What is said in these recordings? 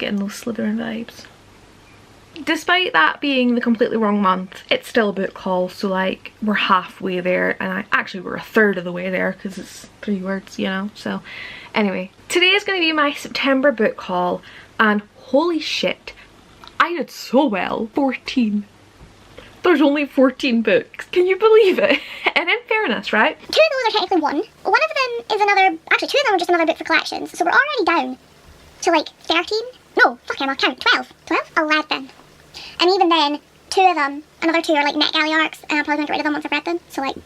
getting those Slytherin vibes. Despite that being the completely wrong month, it's still a book haul, so like we're halfway there, and we're a third of the way there because it's 3 words, you know. So anyway, today is going to be my September book haul, and holy shit, I did so well. 14. There's only 14 books. Can you believe it? And in fairness, right? 2 of those are technically one. One of them is another, actually 2 of them are just another book for collections. So we're already down to like 13. No, fuck him, I'll count. 12. 11. And even then, 2 of them, another 2 are like NetGalley arcs, and I'm probably going to get rid of them once I've read them. So like...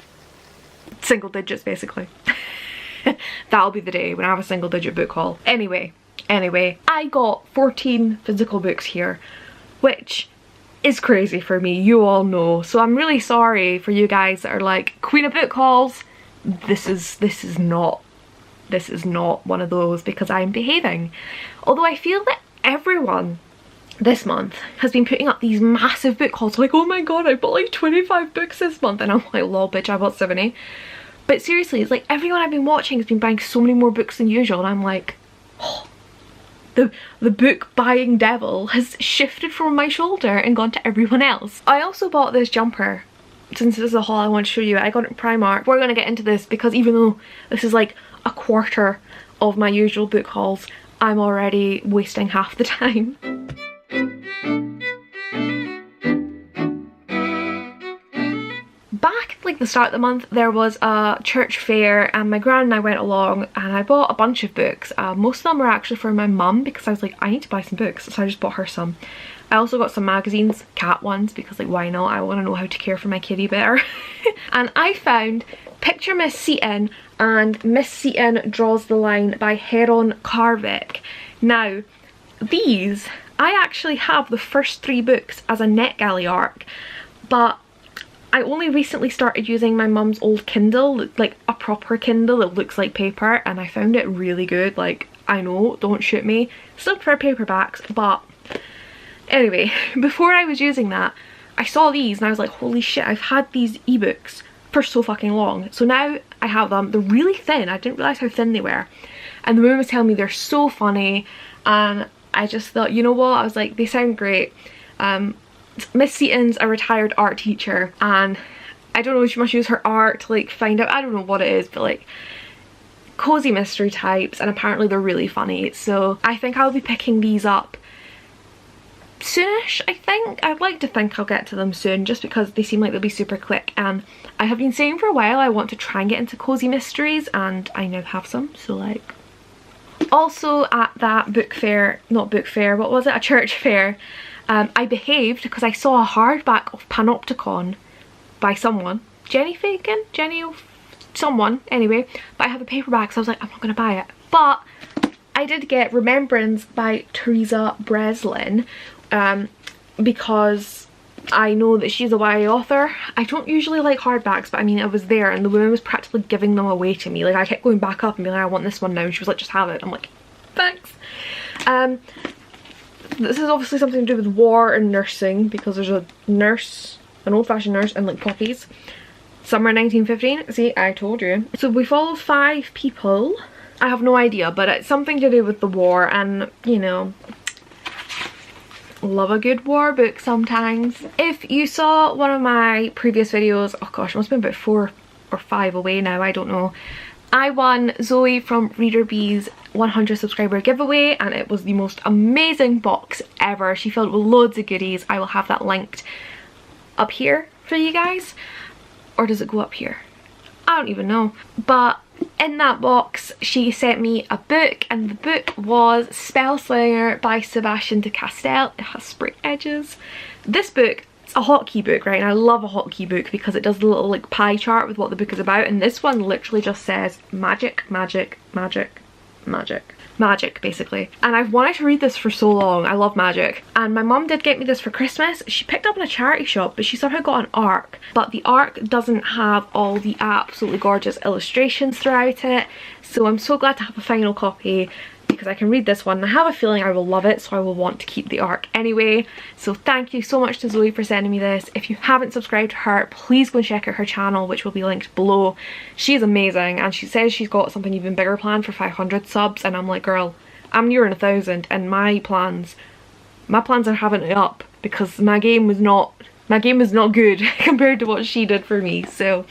single digits, basically. That'll be the day when I have a single digit book haul. Anyway, I got 14 physical books here, which is crazy for me, you all know. So I'm really sorry for you guys that are like, queen of book hauls. This is not one of those, because I'm behaving. Although I feel that everyone this month has been putting up these massive book hauls, like, oh my god, I bought like 25 books this month, and I'm like, lol bitch, I bought 70. But seriously, it's like everyone I've been watching has been buying so many more books than usual, and I'm like, oh, the book buying devil has shifted from my shoulder and gone to everyone else. I also bought this jumper. Since this is a haul I want to show you, I got it in Primark. We're going to get into this because even though this is like a quarter of my usual book hauls, I'm already wasting half the time. Back at like the start of the month, there was a church fair, and my gran and I went along, and I bought a bunch of books. Most of them were actually for my mum, because I was like, I need to buy some books, so I just bought her some. I also got some magazines, cat ones, because like why not? I want to know how to care for my kitty better. And I found Picture Miss Seaton and Miss Seaton Draws the Line by Heron Carvick. Now these, I actually have the first 3 books as a NetGalley arc, but I only recently started using my mum's old Kindle, like a proper Kindle that looks like paper, and I found it really good. Like, I know, don't shoot me, still prefer paperbacks, but anyway, before I was using that, I saw these and I was like, holy shit, I've had these ebooks for so fucking long. So now I have them. They're really thin. I didn't realise how thin they were, and the woman was telling me they're so funny, and I just thought, you know what, I was like, they sound great. Miss Seaton's a retired art teacher, and I don't know, she must use her art to like find out, I don't know what it is, but like cozy mystery types, and apparently they're really funny. So I think I'll be picking these up soonish. I think I'd like to think I'll get to them soon, just because they seem like they'll be super quick, and I have been saying for a while I want to try and get into cozy mysteries, and I now have some. So like, also at that book fair, not book fair, what was it, a church fair, I behaved because I saw a hardback of Panopticon by someone, Jenny Fagan, someone, anyway, but I have a paperback, so I was like, I'm not gonna buy it. But I did get Remembrance by Teresa Breslin, because I know that she's a YA author. I don't usually like hardbacks, but I mean, it was there, and the woman was practically giving them away to me. Like, I kept going back up and being like, I want this one now, and she was like, just have it. I'm like, thanks. This is obviously something to do with war and nursing, because there's a nurse, an old-fashioned nurse, and like poppies. Summer 1915. See, I told you. So we follow 5 people. I have no idea, but it's something to do with the war, and you know, love a good war book sometimes. If you saw one of my previous videos, oh gosh, it must have been about 4 or 5 away now, I don't know. I won Zoe from Reader Bee's 100 subscriber giveaway, and it was the most amazing box ever. She filled it with loads of goodies. I will have that linked up here for you guys. Or does it go up here? I don't even know. But in that box she sent me a book, and the book was Spellslinger by Sebastian de Castell. It has spray edges. This book, it's a hotkey book, right? And I love a hotkey book because it does the little like pie chart with what the book is about, and this one literally just says magic, magic, magic, magic. Magic, basically. And I've wanted to read this for so long. I love magic. And my mum did get me this for Christmas. She picked up in a charity shop, but she somehow got an ARC. But the ARC doesn't have all the absolutely gorgeous illustrations throughout it. So I'm so glad to have a final copy, because I can read this one and I have a feeling I will love it, so I will want to keep the ARC anyway. So thank you so much to Zoe for sending me this. If you haven't subscribed to her, please go and check out her channel, which will be linked below. She's amazing, and she says she's got something even bigger planned for 500 subs, and I'm like, girl, I'm nearing 1,000 and my plans are having it up because my game was not good compared to what she did for me, so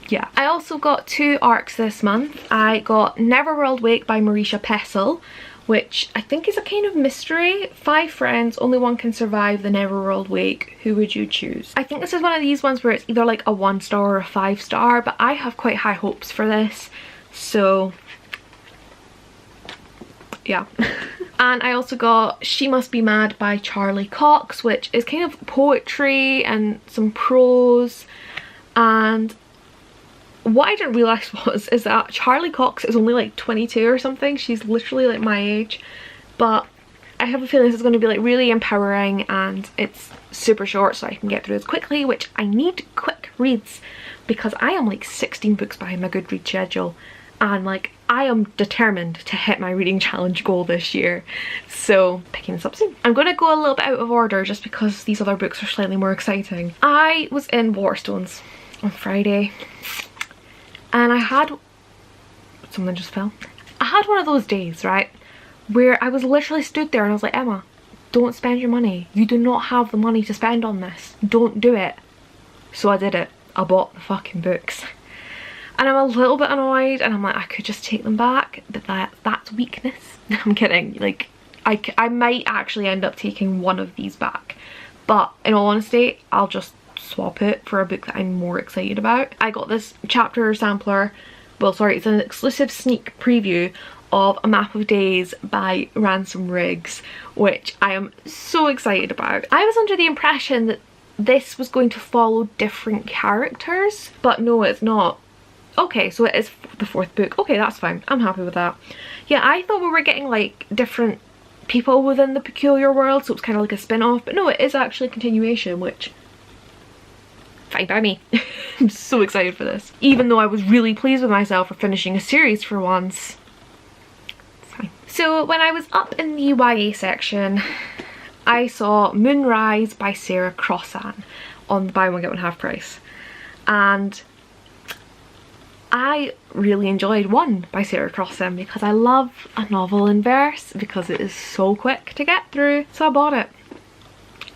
yeah. I also got 2 arcs this month. I got Neverworld Wake by Marisha Pessel, which I think is a kind of mystery. 5 friends, only one can survive the Neverworld Wake. Who would you choose? I think this is one of these ones where it's either like a 1-star or a 5-star, but I have quite high hopes for this, so yeah. And I also got She Must Be Mad by Charlie Cox, which is kind of poetry and some prose. And what I didn't realise is that Charlie Cox is only like 22 or something. She's literally like my age. But I have a feeling this is going to be like really empowering, and it's super short so I can get through this quickly, which I need quick reads because I am like 16 books behind my Goodreads schedule, and like I am determined to hit my reading challenge goal this year, so picking this up soon. I'm going to go a little bit out of order just because these other books are slightly more exciting. I was in Waterstones on Friday and I had, something just fell. I had one of those days, right, where I was literally stood there and I was like, Emma, don't spend your money. You do not have the money to spend on this. Don't do it. So I did it. I bought the fucking books. And I'm a little bit annoyed and I'm like, I could just take them back, but that's weakness. I'm kidding. Like, I might actually end up taking one of these back. But in all honesty, I'll just swap it for a book that I'm more excited about. I got this chapter sampler, well sorry, it's an exclusive sneak preview of A Map of Days by Ransom Riggs, which I am so excited about. I was under the impression that this was going to follow different characters, but no, it's not. Okay, so it is the 4th book. Okay, that's fine. I'm happy with that. Yeah, I thought we were getting like different people within the Peculiar World, so it's kind of like a spin-off, but no, it is actually a continuation, which fine by me. I'm so excited for this. Even though I was really pleased with myself for finishing a series for once. It's fine. So when I was up in the YA section, I saw Moonrise by Sarah Crossan on the buy one get one half price, and I really enjoyed One by Sarah Crossan because I love a novel in verse because it is so quick to get through, so I bought it.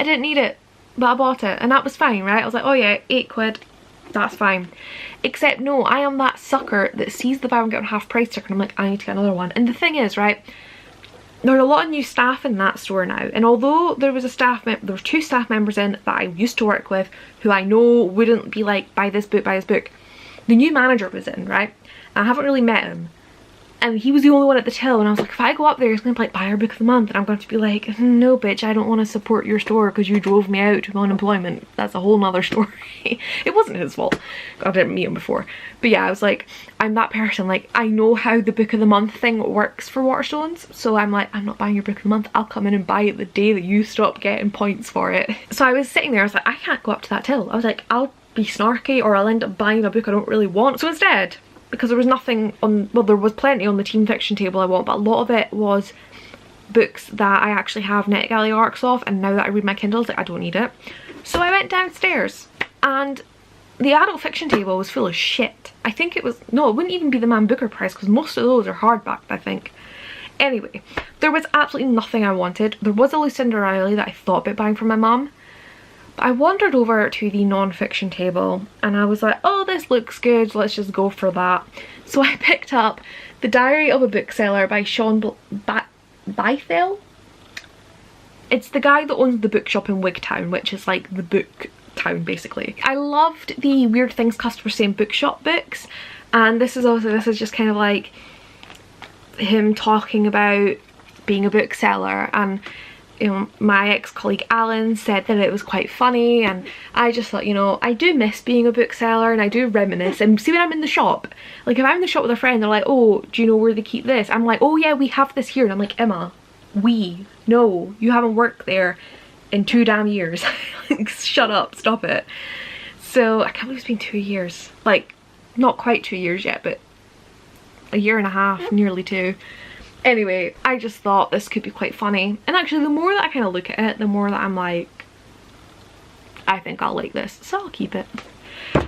I didn't need it, but I bought it and that was fine, right? I was like, oh yeah, £8, that's fine. Except no, I am that sucker that sees the buy one get one half price sticker and I'm like, I need to get another one. And the thing is, right, there are a lot of new staff in that store now, and although there was there were 2 staff members in that I used to work with who I know wouldn't be like, buy this book, the new manager was in, right? I haven't really met him, and he was the only one at the till, and I was like, if I go up there, he's gonna be like, buy our book of the month, and I'm going to be like, no bitch, I don't want to support your store because you drove me out to unemployment. That's a whole nother story. It wasn't his fault. I didn't meet him before, but yeah, I was like, I'm that person, like, I know how the book of the month thing works for Waterstones, so I'm like, I'm not buying your book of the month, I'll come in and buy it the day that you stop getting points for it. So I was sitting there, I was like, I can't go up to that till. I was like, I'll be snarky or I'll end up buying a book I don't really want. So instead, because there was nothing on, well, there was plenty on the team fiction table I want, but a lot of it was books that I actually have NetGalley arcs of, and now that I read my Kindles, like, I don't need it. So I went downstairs and the adult fiction table was full of shit. I think it was, no, it wouldn't even be the Man Booker price because most of those are hardback, I think. Anyway, there was absolutely nothing I wanted. There was a Lucinda Riley that I thought about buying for my mum. I wandered over to the non-fiction table and I was like, oh, this looks good, let's just go for that. So I picked up The Diary of a Bookseller by Sean Bythell. It's the guy that owns the bookshop in Wigtown, which is like the book town basically. I loved the Weird Things Customers Say in Bookshop books, and this is just kind of like him talking about being a bookseller, and you know, my ex-colleague Alan said that it was quite funny, and I just thought, you know, I do miss being a bookseller and I do reminisce. And see, when I'm in the shop, like if I'm in the shop with a friend, they're like, oh, do you know where they keep this? I'm like, oh yeah, we have this here. And I'm like, Emma, no, you haven't worked there in 2 damn years. Like, shut up, stop it. So I can't believe it's been 2 years. Like, not quite 2 years yet, but a year and a half, nearly 2. Anyway, I just thought this could be quite funny, and actually the more that I kind of look at it, the more that I'm like, I think I'll like this, so I'll keep it.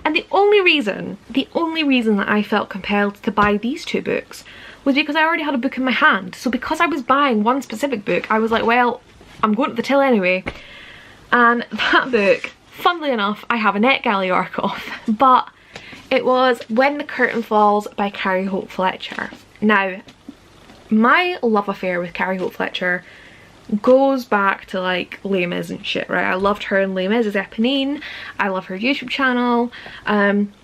And the only reason that I felt compelled to buy these 2 books was because I already had a book in my hand. So because I was buying one specific book, I was like, well, I'm going to the till anyway. And that book, funnily enough, I have a NetGalley arc of, but it was When the Curtain Falls by Carrie Hope Fletcher. Now, my love affair with Carrie Hope Fletcher goes back to like Les Mis and shit, right? I loved her in Les Mis as Eponine. I love her YouTube channel.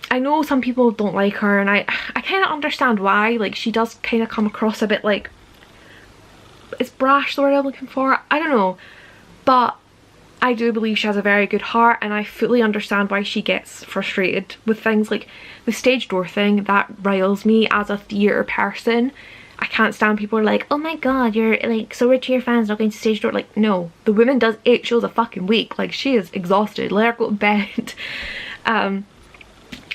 I know some people don't like her, and I kind of understand why. Like, she does kind of come across a bit like, it's brash the word I'm looking for, I don't know, but I do believe she has a very good heart, and I fully understand why she gets frustrated with things like the stage door thing. That riles me as a theatre person. I can't stand people who are like, oh my god, you're like so rich, your fans not going to stage door. Like, no, the woman does 8 shows a fucking week. Like, she is exhausted, let her go to bed.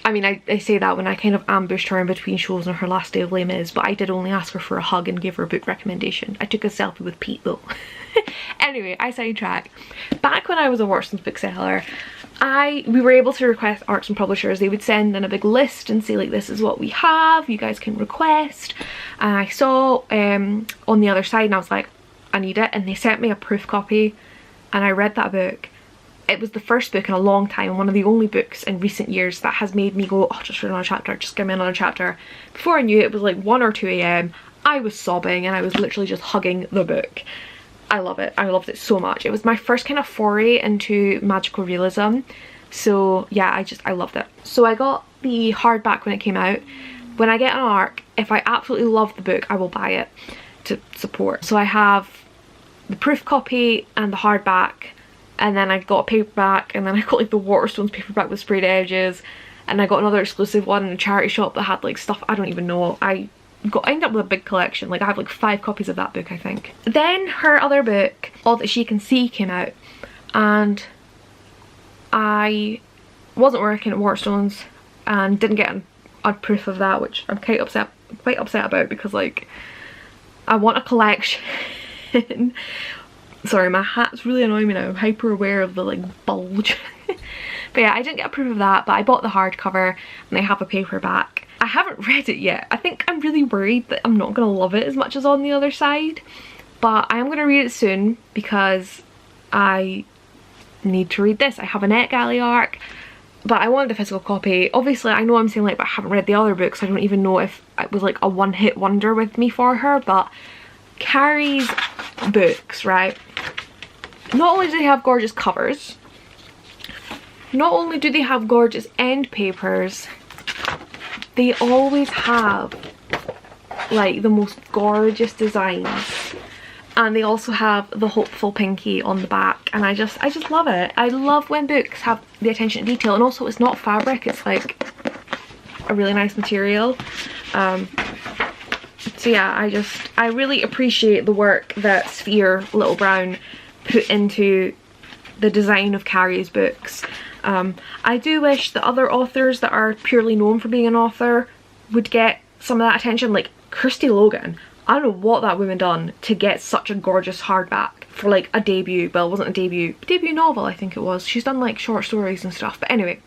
I mean, I say that when I kind of ambushed her in between shows on her last day of Les Mis, but I did only ask her for a hug and give her a book recommendation. I took a selfie with Pete though. Anyway, I sidetrack. Back when I was a Waterstones bookseller, we were able to request arts from publishers. They would send in a big list and say, like, this is what we have, you guys can request. And I saw On the Other Side, and I was like, I need it. And they sent me a proof copy, and I read that book. It was the first book in a long time, and one of the only books in recent years that has made me go, oh, just read another chapter, just give me another chapter. Before I knew it, it was like 1 or 2 AM. I was sobbing, and I was literally just hugging the book. I love it. I loved it so much. It was my first kind of foray into magical realism. So yeah, I loved it. So I got the hardback when it came out. When I get an ARC, if I absolutely love the book, I will buy it to support. So I have the proof copy and the hardback, and then I got a paperback, and then I got like the Waterstones paperback with sprayed edges, and I got another exclusive one in a charity shop that had like stuff I don't even know. I ended up with a big collection. Like, I have like 5 copies of that book, I think. Then her other book, All That She Can See, came out, and I wasn't working at Waterstones and didn't get a proof of that, which I'm quite upset about, because like, I want a collection. Sorry, my hat's really annoying me now. I'm hyper aware of the like bulge. But yeah, I didn't get a proof of that, but I bought the hardcover and I have a paperback. I haven't read it yet. I think I'm really worried that I'm not going to love it as much as On the Other Side, but I am going to read it soon because I need to read this. I have a NetGalley arc, but I wanted a physical copy. Obviously, I know I'm saying like, but I haven't read the other books. I don't even know if it was like a one-hit wonder with me for her, but Carrie's books, right? Not only do they have gorgeous covers, not only do they have gorgeous end papers, they always have like the most gorgeous designs, and they also have the hopeful pinky on the back, and I just love it. I love when books have the attention to detail, and also it's not fabric, it's like a really nice material. So yeah, I really appreciate the work that Sphere Little Brown put into the design of Carrie's books. I do wish that other authors that are purely known for being an author would get some of that attention. Like Christy Logan, I don't know what that woman done to get such a gorgeous hardback for like a debut, well, it wasn't a debut novel, I think it was. She's done like short stories and stuff, but anyway,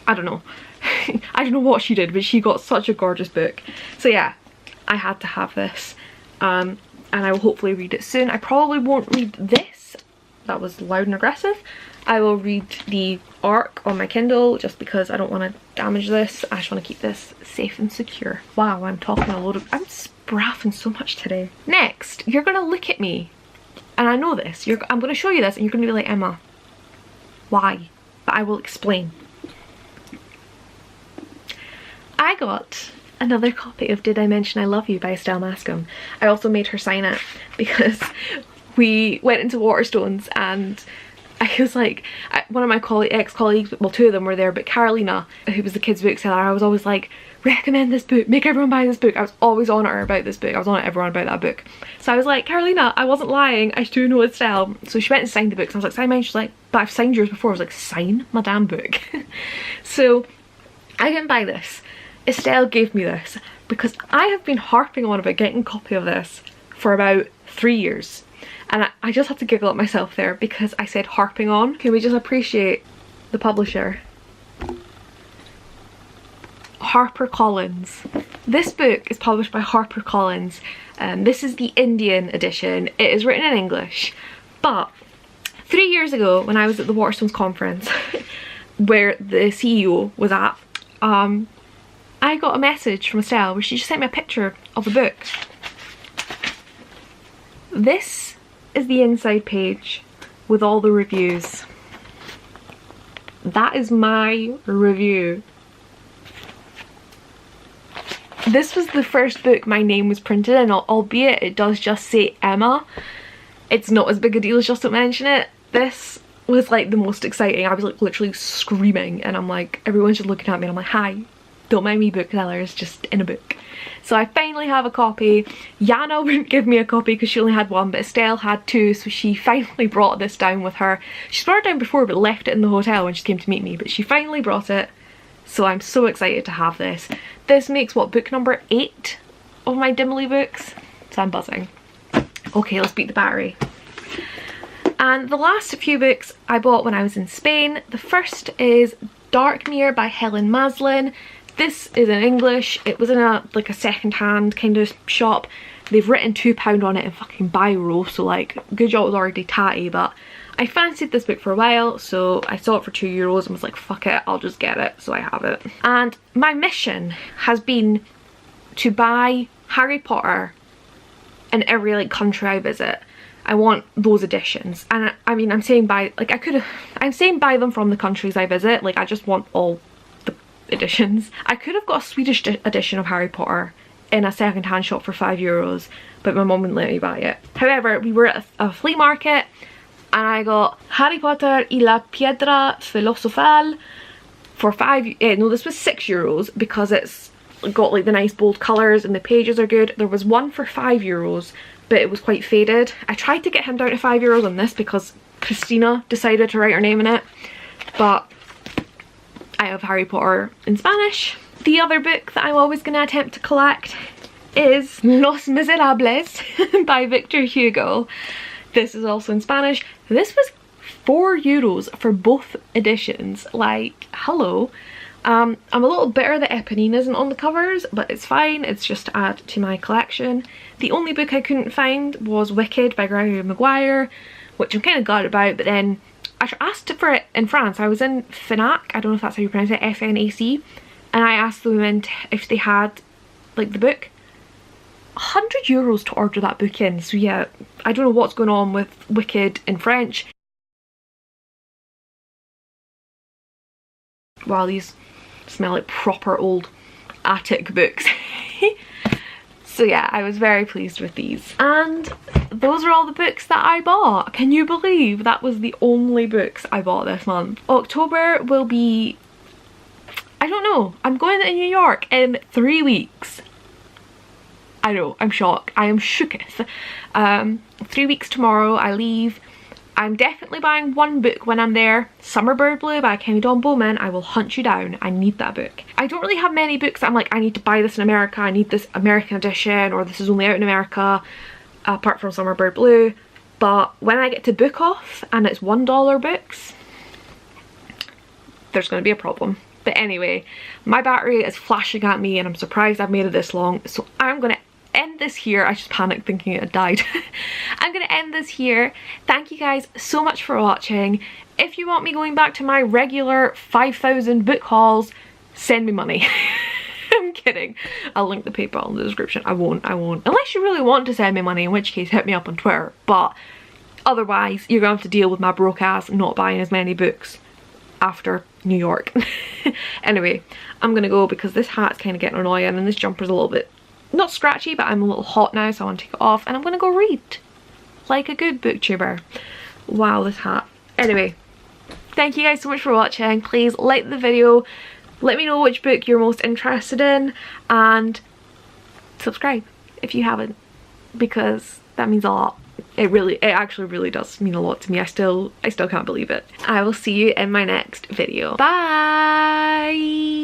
I don't know. I don't know what she did, but she got such a gorgeous book. So yeah, I had to have this, and I will hopefully read it soon. I probably won't read this. That was loud and aggressive. I will read the ARC on my Kindle just because I don't want to damage this. I just want to keep this safe and secure. Wow, I'm talking a load of... I'm spraffing so much today. Next, you're going to look at me, and I know this. I'm going to show you this, and you're going to be like, Emma, why? But I will explain. I got another copy of Did I Mention I Love You by Estelle Mascom. I also made her sign it because we went into Waterstones, and I was like, one of my ex-colleagues, well, 2 of them were there, but Carolina, who was the kids bookseller, I was always like, recommend this book, make everyone buy this book. I was always on her about this book. I was on everyone about that book. So I was like, Carolina, I wasn't lying, I do know Estelle. So she went and signed the books, and I was like, sign mine. She's like, but I've signed yours before. I was like, sign my damn book. So I didn't buy this. Estelle gave me this because I have been harping on about getting a copy of this for about 3 years. And I just had to giggle at myself there because I said harping on. Can we just appreciate the publisher? HarperCollins. This book is published by HarperCollins. This is the Indian edition. It is written in English, but 3 years ago when I was at the Waterstones conference where the CEO was at, I got a message from Estelle where she just sent me a picture of a book. This is the inside page with all the reviews. That is my review. This was the first book my name was printed in, albeit it does just say Emma. It's not as big a deal as Just Don't Mention It. This was like the most exciting. I was like literally screaming, and I'm like, everyone's just looking at me and I'm like, hi, don't mind me, booksellers, just in a book. So I finally have a copy. Yana wouldn't give me a copy because she only had one, but Estelle had two, so she finally brought this down with her. She's brought it down before but left it in the hotel when she came to meet me, but she finally brought it, so I'm so excited to have this. This makes what, book number 8 of my Dimly books, so I'm buzzing. Okay, let's beat the battery. And the last few books I bought when I was in Spain. The first is Darkmere by Helen Maslin. This is in English. It was in a second-hand kind of shop. They've written £2 on it in fucking biro, so like, good job it was already tatty, but I fancied this book for a while, so I saw it for €2 and was like, fuck it, I'll just get it, so I have it. And my mission has been to buy Harry Potter in every like country I visit. I want those editions, and I mean, I'm saying buy, like I'm saying buy them from the countries I visit, like I just want all the editions. I could have got a Swedish edition of Harry Potter in a second-hand shop for €5, but my mum wouldn't let me buy it. However, we were at a flea market and I got Harry Potter y la Piedra Filosofal for this was €6 because it's got like the nice bold colours and the pages are good. There was one for €5, but it was quite faded. I tried to get him down to €5 on this because Christina decided to write her name in it, but I have Harry Potter in Spanish. The other book that I'm always going to attempt to collect is Los Miserables by Victor Hugo. This is also in Spanish. This was €4 for both editions. Like, hello. I'm a little bitter that Eponine isn't on the covers, but it's fine. It's just to add to my collection. The only book I couldn't find was Wicked by Gregory Maguire, which I'm kind of gutted about, but then I asked for it in France. I was in Fnac, I don't know if that's how you pronounce it, F-N-A-C, and I asked the women if they had like the book. €100 to order that book in, so yeah, I don't know what's going on with Wicked in French. Wow, these smell like proper old attic books. So yeah, I was very pleased with these. And those are all the books that I bought. Can you believe that was the only books I bought this month? October will be, I don't know, I'm going to New York in 3 weeks. I know, I'm shocked. I am shooketh. 3 weeks tomorrow, I leave. I'm definitely buying one book when I'm there. Summerbird Blue by Kenny Dawn Bowman. I will hunt you down. I need that book. I don't really have many books that I'm like, I need to buy this in America. I need this American edition, or this is only out in America, apart from Summerbird Blue. But when I get to Book Off and it's $1 books, there's going to be a problem. But anyway, my battery is flashing at me and I'm surprised I've made it this long. So I'm going to end this here. I just panicked thinking it had died. I'm gonna end this here. Thank you guys so much for watching. If you want me going back to my regular 5,000 book hauls, send me money. I'm kidding. I'll link the PayPal in the description. I won't. Unless you really want to send me money, in which case hit me up on Twitter. But otherwise, you're gonna have to deal with my broke ass not buying as many books after New York. Anyway, I'm gonna go because this hat's kind of getting annoying and this jumper's a little bit not scratchy, but I'm a little hot now, so I want to take it off and I'm gonna go read like a good booktuber. Wow, this hat. Anyway, thank you guys so much for watching. Please like the video, let me know which book you're most interested in, and subscribe if you haven't, because that means a lot. It actually really does mean a lot to me. I still can't believe it. I will see you in my next video. Bye.